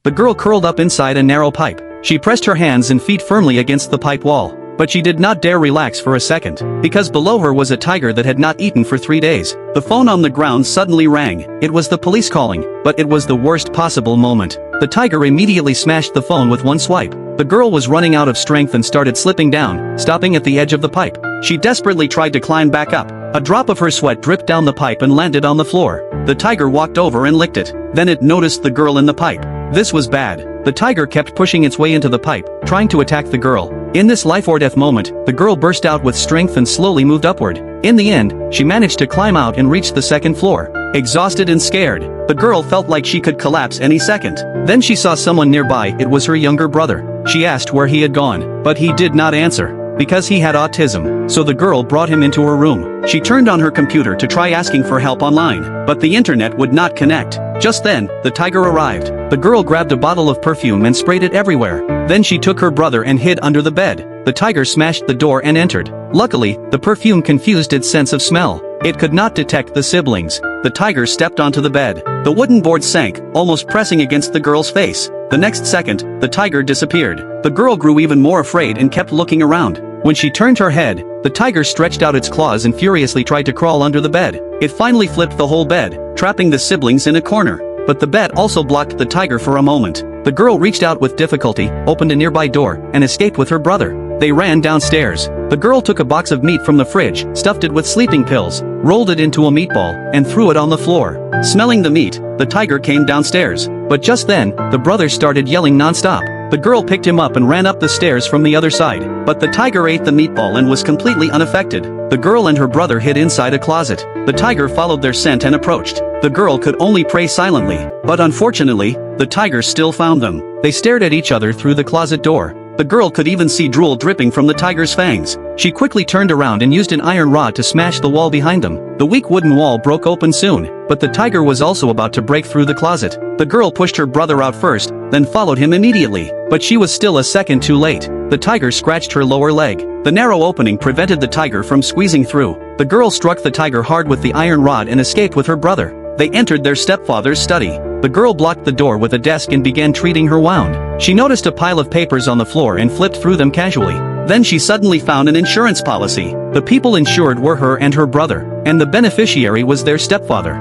The girl curled up inside a narrow pipe. She pressed her hands and feet firmly against the pipe wall. But she did not dare relax for a second, because below her was a tiger that had not eaten for 3 days. The phone on the ground suddenly rang. It was the police calling, but it was the worst possible moment. The tiger immediately smashed the phone with one swipe. The girl was running out of strength and started slipping down, stopping at the edge of the pipe. She desperately tried to climb back up. A drop of her sweat dripped down the pipe and landed on the floor. The tiger walked over and licked it. Then it noticed the girl in the pipe. This was bad. The tiger kept pushing its way into the pipe, trying to attack the girl. In this life-or-death moment, the girl burst out with strength and slowly moved upward. In the end, she managed to climb out and reach the second floor. Exhausted and scared, the girl felt like she could collapse any second. Then she saw someone nearby. It was her younger brother. She asked where he had gone, but he did not answer, because he had autism. So the girl brought him into her room. She turned on her computer to try asking for help online, but the internet would not connect. Just then, the tiger arrived. The girl grabbed a bottle of perfume and sprayed it everywhere. Then she took her brother and hid under the bed. The tiger smashed the door and entered. Luckily, the perfume confused its sense of smell. It could not detect the siblings. The tiger stepped onto the bed. The wooden board sank, almost pressing against the girl's face. The next second, the tiger disappeared. The girl grew even more afraid and kept looking around. When she turned her head, the tiger stretched out its claws and furiously tried to crawl under the bed. It finally flipped the whole bed, trapping the siblings in a corner. But the bed also blocked the tiger for a moment. The girl reached out with difficulty, opened a nearby door, and escaped with her brother. They ran downstairs. The girl took a box of meat from the fridge, stuffed it with sleeping pills, rolled it into a meatball, and threw it on the floor. Smelling the meat, the tiger came downstairs. But just then, the brother started yelling non-stop. The girl picked him up and ran up the stairs from the other side. But the tiger ate the meatball and was completely unaffected. The girl and her brother hid inside a closet. The tiger followed their scent and approached. The girl could only pray silently. But unfortunately, the tiger still found them. They stared at each other through the closet door. The girl could even see drool dripping from the tiger's fangs. She quickly turned around and used an iron rod to smash the wall behind them. The weak wooden wall broke open soon, but the tiger was also about to break through the closet. The girl pushed her brother out first, then followed him immediately. But she was still a second too late. The tiger scratched her lower leg. The narrow opening prevented the tiger from squeezing through. The girl struck the tiger hard with the iron rod and escaped with her brother. They entered their stepfather's study. The girl blocked the door with a desk and began treating her wound. She noticed a pile of papers on the floor and flipped through them casually. Then she suddenly found an insurance policy. The people insured were her and her brother, and the beneficiary was their stepfather.